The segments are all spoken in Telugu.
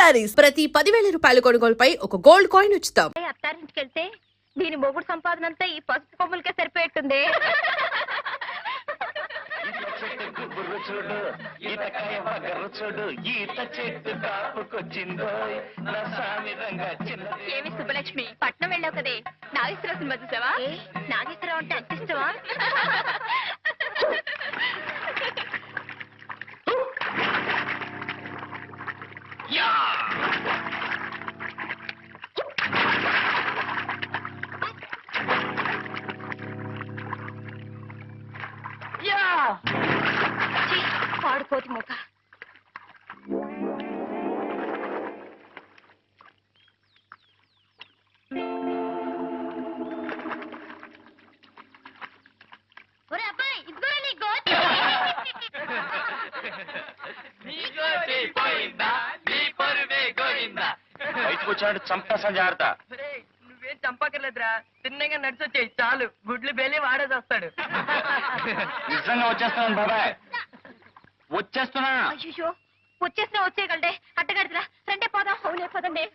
శారీస్ ప్రతి 10,000 రూపాయల కొనుగోలుపై ఒక గోల్డ్ కాయిన్ ఉచితం. అత్తారింటికి వెళ్తే దీని మొగుడు సంపాదన అంతా ఈ పసుపు కొమ్ములకే సరిపోయేట్టుంది. చూడు ఈతకాయ బగరు చూడు ఈత చెట్టు కాపుకొచ్చిందో నా సామిరంగా చిన్నది. ఏమి సుబ్బలక్ష్మి, పట్నం వెళ్ళావు కదే, నాగేశ్వరరావు సినిమా చూసావా? నాగేశ్వరరావు అంటే అంత ఇష్టమా? పాడుకోతి మూక. బయటకు వచ్చాడు చంపేసా జాగ్రత్త. నువ్వేం చంపకర్లేదురా, తిన్నగా నడిచొచ్చాయి చాలు, గుడ్లు బేలి వాడేసి వస్తాడు. నిజంగా వచ్చేస్తున్నాను బాబాయ్, వచ్చేస్తున్నా. అయ్యో వచ్చేసినా వచ్చేయగలడే, అట్టగడుతురా రండే పోదాం. అవునే పోదండి.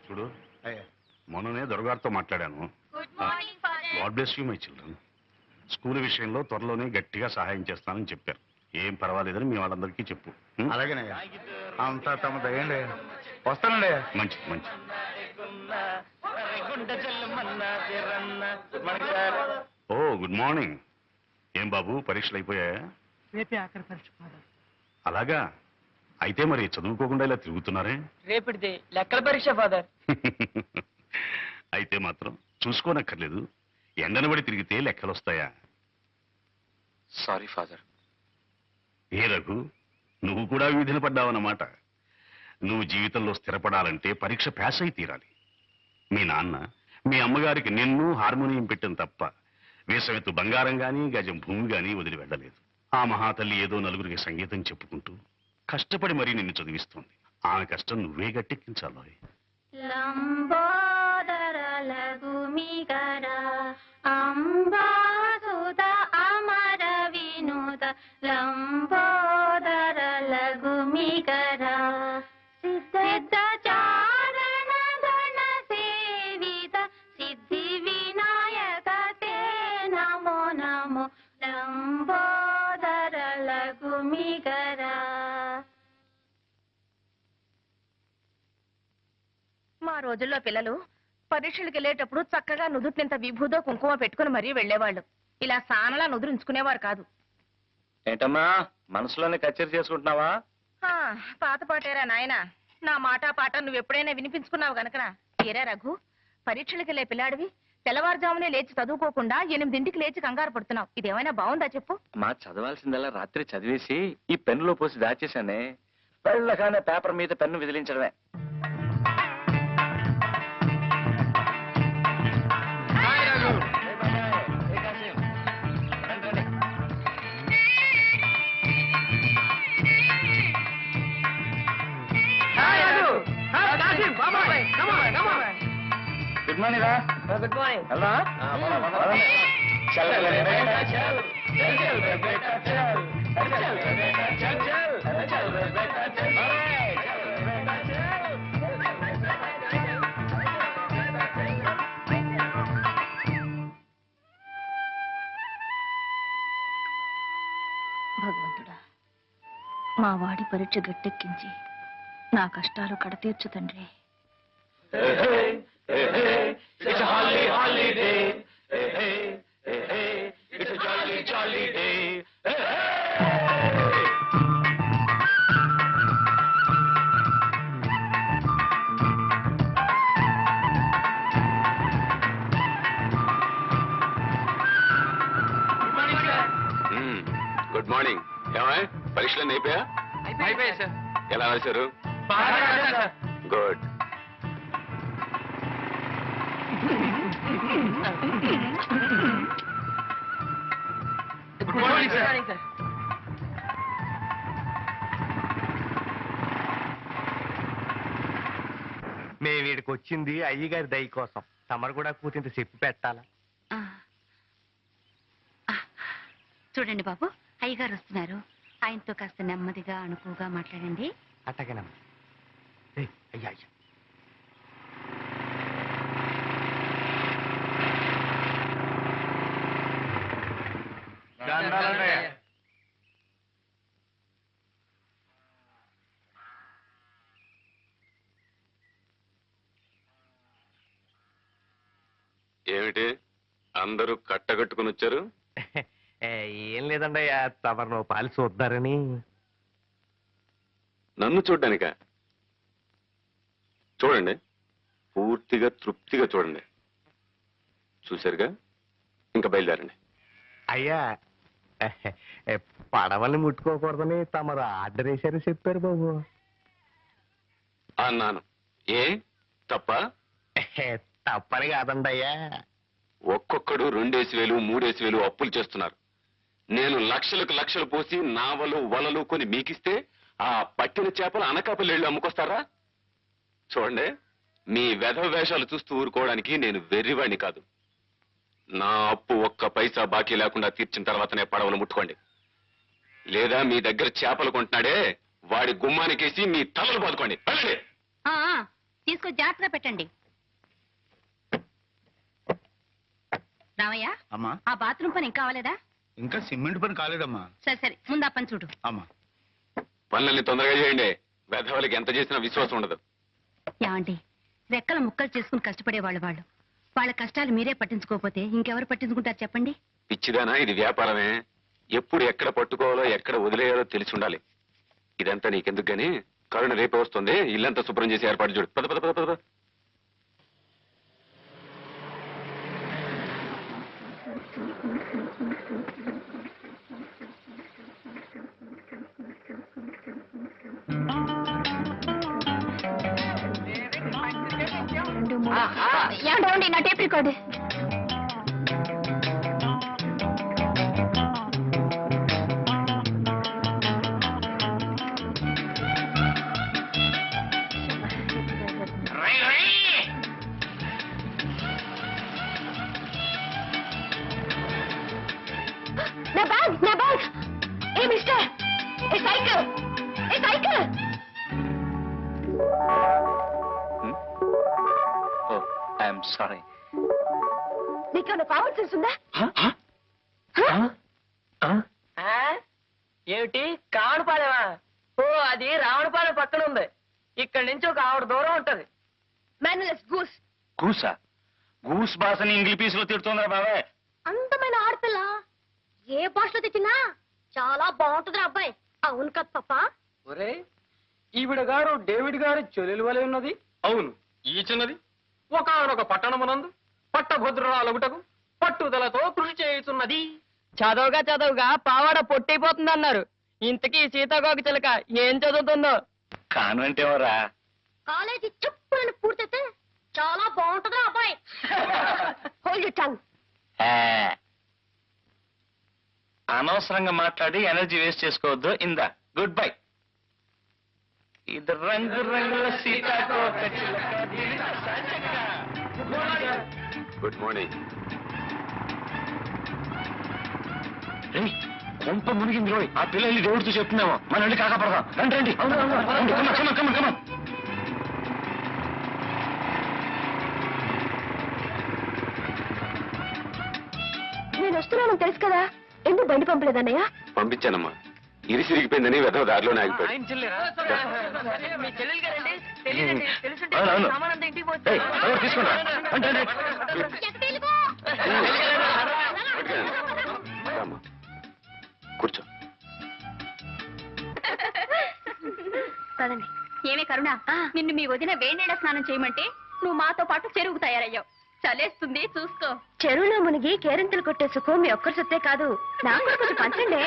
చూడు, మొన్ననే దొరగారితో మాట్లాడాను. God bless you my children. School విషయంలో త్వరలోనే గట్టిగా సహాయం చేస్తానని చెప్పారు. ఏం పర్వాలేదని మీ వాళ్ళందరికీ చెప్పు. అలాగేనయ్యా, అంతా తమ దయండి. వస్తానండి. మంచిది మంచిది. ఓ గుడ్ మార్నింగ్. ఏం బాబు, పరీక్షలు అయిపోయాయా? రేపే ఆఖరి పరీక్ష ఫాదర్. అలాగా, అయితే మరి చదువుకోకుండా ఇలా తిరుగుతున్నారే? రేపటిది లెక్కల పరీక్ష ఫాదర్. అయితే మాత్రం చూసుకోనక్కర్లేదు. ఎండనబడి తిరిగితే లెక్కలు వస్తాయా? Sorry father. ఏ రఘు, నువ్వు కూడా వీధిన పడ్డావన్నమాట. నువ్వు జీవితంలో స్థిరపడాలంటే పరీక్ష పాస్ అయి తీరాలి. మీ నాన్న మీ అమ్మగారికి నిన్ను హార్మోనియం పెట్టిన తప్ప వేసవిత్తు బంగారం గాని గజం భూమి గాని వదిలి వెళ్ళలేదు. ఆ మహాతల్లి ఏదో నలుగురికి సంగీతం చెప్పుకుంటూ కష్టపడి మరీ నిన్ను చదివిస్తోంది. ఆమె కష్టం నువ్వే గట్టెక్కించాలో. లంబోదర లఘుమిగర అంబాసుద అమర వినోద లంబోదర లఘుమిగర సిద్ధ చారణ గణ సేవిత సిద్ధి వినాయక తే నమో నమో లంబోదర లఘుమిగర. మా రోజుల్లో పిల్లలు పరీక్షలకు వెళ్ళేటప్పుడు చక్కగా నుదుటినింత విభూదో కుంకుమ పెట్టుకుని మరీ వెళ్లేవాళ్ళు. ఇలా సానలా నుదురుంచుకునేవారు కాదు. ఏంటమ్మా, మనసులోనే కచేరీ చేసుకుంటున్నావా? పాత పాటేరా నాయనా, నా మాట పాట నువ్వు ఎప్పుడైనా వినిపించుకున్నావు గనకనా. ఏరా రఘు, పరీక్షలకు వెళ్ళే పిల్లాడివి తెల్లవారుజామునే లేచి చదువుకోకుండా 8ంటికి లేచి కంగారు పడుతున్నావు. ఇదేమైనా బాగుందా చెప్పు? మా చదవాల్సిందల్లా రాత్రి చదివేసి ఈ పెన్నులో పోసి దాచేశానే. వెళ్ళగానే పేపర్ మీద పెన్ను విదిలించడమే. గుడ్ మార్నింగ్ రా. Good morning. ఎలా భగవంతుడా, మా వాడి పరీక్ష గట్టెక్కించి నా కష్టాలు కడతీర్చు తండ్రి. It's a holly, holly day. Hey, hey, hey, hey. It's a jolly, jolly day. Hey, hey. Good morning. ఏమా, పరీక్షలన్నీ అయిపోయా? అయిపోయాయి సార్. ఎలా రాశారు? గుడ్. Good morning sir. మేము వీడికి వచ్చింది అయ్యగారి దయ కోసం. తమరు కూడా కూతింత చెప్పి పెట్టాలా? చూడండి బాబు, అయ్యగారు వస్తున్నారు, ఆయనతో కాస్త నెమ్మదిగా అణుకుగా మాట్లాడండి. అట్టగనమ్మా. అయ్యా అయ్యా. ఏమిటి అందరూ కట్టగట్టుకుని వచ్చారు? ఏం లేదండయ్యా, తమరు పాలు చూద్దారని. నన్ను చూడ్డానిక? చూడండి, పూర్తిగా తృప్తిగా చూడండి. చూశారుగా, ఇంకా బయలుదేరండి. అయ్యా, పడవల్ని ముట్టుకోకూడదని తమరు ఆర్డర్ వేశారు చెప్పారు బాబు. అన్నాను. ఏ తప్ప? తప్పని కాదండి అయ్యా. ఒక్కొక్కడు 2,000 3,000 అప్పులు చేస్తున్నారు. నేను లక్షలకు లక్షలు పోసి నావలు వలలు కొని మీకిస్తే ఆ పట్టిన చేపలు అనకాపల్లి వెళ్ళి అమ్ముకొస్తారా? చూడండి, మీ వెధవ వేషాలు చూస్తూ ఊరుకోవడానికి నేను వెర్రివాణ్ణి కాదు. నా అప్పు ఒక్క పైసా బాకీ లేకుండా తీర్చిన తర్వాతనే పడవలు ముట్టుకోండి. లేదా మీ దగ్గర చేపలు కొంటున్నాడే వాడి గుమ్మానికేసి మీ తలలు బాదుకోండి. వెళ్ళండి. తీసుకొని జాగ్రత్తగా పెట్టండి. రామయ్య, అమ్మా, ఆ బాత్రూమ్ పని ఇంకా కావాలేదా? ఇంకా సిమెంట్ పని కాలేదమ్మా. సరే సరే, ముందు ఆ పని చూడు. అమ్మా, పనులన్నీ తొందరగా చేయండి. వెధవలకి ఎంత చేసినా విశ్వాసం ఉండదు. ఏమండి, రెక్కల ముక్కలు చేసుకుని కష్టపడేవాళ్ళు వాళ్ళు. వాళ్ళ కష్టాలు మీరే పట్టించుకోకపోతే ఇంకెవరు పట్టించుకుంటారు చెప్పండి? పిచ్చిదానా, ఇది వ్యాపారమే. ఎప్పుడు ఎక్కడ పట్టుకోవాలో ఎక్కడ వదిలేయాలో తెలిసి ఉండాలి. ఇదంతా నీకెందుకు గాని, కరుణ రేపే వస్తుంది. ఇల్లంతా శుభ్రం చేసి ఏర్పాటు చూడు. పద పద పద పద. ఏమండి, నా టేప్ రికార్డు. నా బ్యాగ్, నా bag. A mister, A cycle, A cycle. I'm sorry. నీకేమైనా కామన్ సెన్స్ ఉందా? ఏమిటి కావడపాలెమా? ఓ, అది రావణపాలెం పక్కన ఉంది. ఇక్కడి నుంచి ఒక ఆవిడ దూరం ఉంటది. మేనలెస్ గూస్. గూసా? గూస్ భాషని ఇంగ్లీష్ పీసులో తిడుతుందా బాబాయ్? అందమైన ఆడపిల్ల ఏ భాషలో తెచ్చినా చాలా బాగుంటుంది అబ్బాయి. అవును కదా పాప? ఒరే, ఈవిడ గారు డేవిడ్ గారు చెల్లెలు వలె ఉన్నది. అవును, ఈ చిన్నది ఒకనొక పట్టణమునందు పట్టభద్రురాలగుటకు పట్టుదలతో కృషి చేయుతున్నది. చదవగా చదవగా పావాడ పొట్టైపోతుంది అన్నారు. ఇంతకీ సీతాకోక చిలక ఏం చదువుతుందో? కాన్వెంట్ ఎవరా? కాలేజీ చెప్పులను పూర్తయితే చాలా బాగుంటుంది అబ్బాయి. Hold your tongue. అనవసరంగా మాట్లాడి ఎనర్జీ వేస్ట్ చేసుకోవద్దు. ఇందా, గుడ్ బై. ఇది రంగు రంగుల సీతాకోక చిలక. Good morning. కొంప మునిగింది రోయ్. ఆ పిల్లల్ని దేవుడితో చెప్తున్నామో మన వెళ్ళి కాకపడదాం. రండి రండి. కమన్. నేను వస్తున్నాను తెలుసు కదా, ఎందుకు బండి పంపలేదన్నయ్య? పంపించానమ్మా. ఇరిసిరిగిపోయిందని వెధవ దారిలోనే ఆగిపోయాడు. ఆయన చెల్లెరా? మీ చెల్లెలు గారండి? తెలియదండి. తెలుసుంటే అవును. సామానంతా ఇంటికి పోతే. తీసుకుంటా. రామ్మా, కూర్చో. పదండి. ఏమే కరుణ, నిన్ను మీ వదిన వేణేళ్ళ స్నానం చేయమంటే నువ్వు మాతో పాటు చెరువుకు తయారయ్యావు. చలేస్తుంది చూసుకో. చెరువులో మునిగి కేరింతలు కొట్టే సుఖం మీ ఒక్కరి సొత్తే కాదు, నాకు కూడా కొంచెం పంచండి.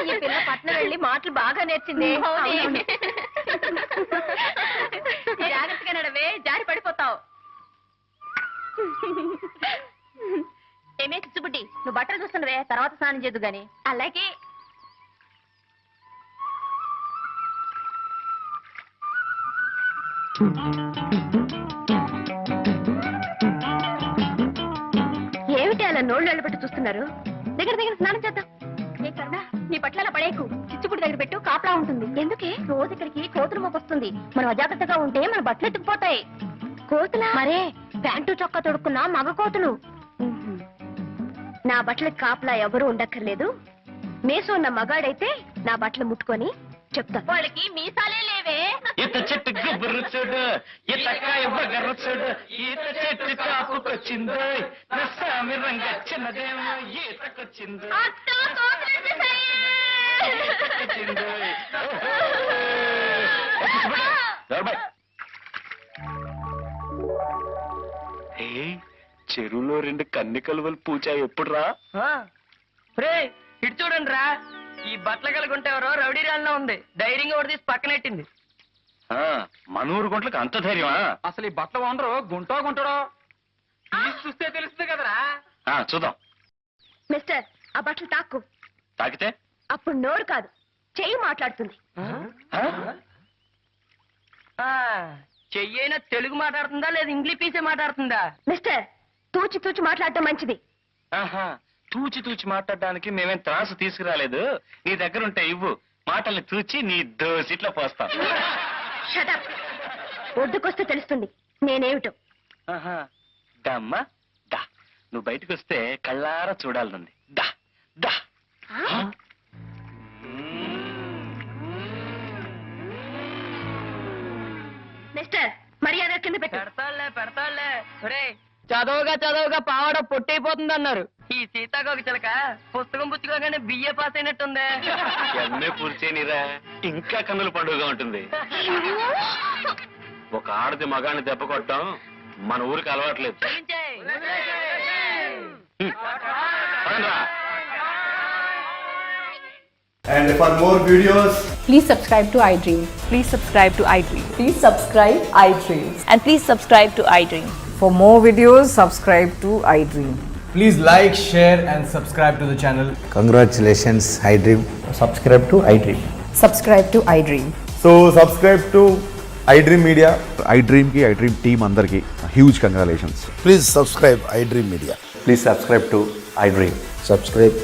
ఈ పిల్ల పట్నం వెళ్ళి మాటలు బాగా నేర్చింది. జాగ్రత్తగా నడవే, జారి పడిపోతావు. ఏమే చిచ్చుబుడ్డి, నువ్వు బట్టలు చూస్తున్నవే, తర్వాత స్నానం చేద్దు గాని. అలాగే. ఏమిటి అలా నోళ్ళు వెళ్ళబెట్టి చూస్తున్నారు? దగ్గర దగ్గర స్నానం చేద్దాం. ఏ కరుణ, నీ బట్టల పడేకు చిచ్చుపుడి దగ్గర పెట్టు కాపలా ఉంటుంది. ఎందుకే? రోజు ఇక్కడికి కోతులు మోకొస్తుంది. మనం అజాగ్రత్తగా ఉంటే మన బట్టలు ఎత్తుకుపోతాయి. కోతులా? మరే ప్యాంటు చొక్కా తొడుక్కున్న మగ కోతులు. నా బట్టలకు కాపలా ఎవరు ఉండక్కర్లేదు. మేసు ఉన్న మగాడైతే నా బట్టలు ముట్టుకొని చెప్తా. వాళ్ళకి మీసాలే లేవే. ఈత చెట్టు గుబురు చూడు, ఈత కాయ బగరు చూడు, ఈత చెట్టు కాపుకొచ్చిందో, నస్సామి రంగచ్చినదేమో ఈతకొచ్చిందో. చెరువులో 2 కన్ని కలువలు పూచా ఎప్పుడురా? రే ఇటు చూడండి రా, ఈ బట్టలు కలిగి ఉంటేవరో రౌడీ రాళ్ళలో ఉంది. ధైర్యంగా ఒకటి తీసి పక్కనెట్టింది. మనూరు గుంట్లకు అంత ధైర్యమా? అసలు ఈ బట్టలు ఓనరు గుంటాడో చూస్తే తెలుస్తుంది కదరా. చూద్దాం. మిస్టర్, ఆ బట్టలు తాక్కు. తాకితే అప్పుడు నోరు కాదు, చెయ్యి మాట్లాడుతుంది. చెయ్యైనా తెలుగు మాట్లాడుతుందా లేదా ఇంగ్లీష్ పీసే మాట్లాడుతుందా? మిస్టర్, తూచి తూచి మాట్లాడటం మంచిది. తూచి తూచి మాట్లాడడానికి మేమేం త్రాసు తీసుకురాలేదు. నీ దగ్గర ఉంటే ఇవ్వు, మాటల్ని తూచి నీ దోసిట్లో పోస్తాం. షటప్. ఒడ్డుకొస్తే తెలుస్తుంది నేనేమిటో. దమ్మా దా, నువ్వు బయటకు వస్తే కళ్ళారా చూడాలనుంది. దా దా. మిస్టర్, మర్యాద కింద పెట్టు. పెడతాళ్లే. రే చదవగా పావాడ పొట్టయిపోతుంది అన్నారు. ఈ సీతాకోక చిలక పుస్తకం పుచ్చుకోగానే బిఏ పాస్ అయినట్టుందే. ఎన్నే పూర్చేనిరా, ఇంకా కన్నుల పండుగగా ఉంటుంది. ఒక ఆడది మగాన్ని దెబ్బ కొట్టడం మన ఊరికి అలవాట్లేదు. పదండ్రా. And for more videos, Please subscribe to iDream. Please subscribe to iDream. Please subscribe iDream. And please subscribe to iDream. For more videos, subscribe to iDream. please like, share and subscribe to the channel. Congratulations, iDream. Subscribe to iDream. Subscribe to iDream. So subscribe to iDream Media. iDream ki iDream team andarki huge congratulations. Please subscribe iDream Media. Please subscribe to iDream. Subscribe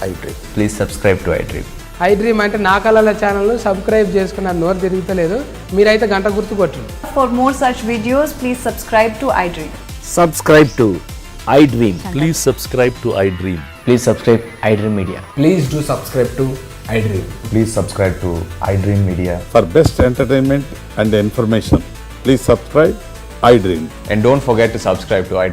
iDream. Please subscribe to iDream. iDream అంటే నా కళల ఛానల్ సబ్స్క్రైబ్ చేసుకున్న నోరు తిరుగుతలేదు. మీరైతే గంట గుర్తు కొట్టండి. For more such videos, please subscribe to iDream. Subscribe to iDream. Please subscribe to iDream. Please subscribe iDream Media. Please do subscribe to iDream. Please subscribe to iDream Media. For best entertainment and information, please subscribe iDream. And don't forget to subscribe to iDream.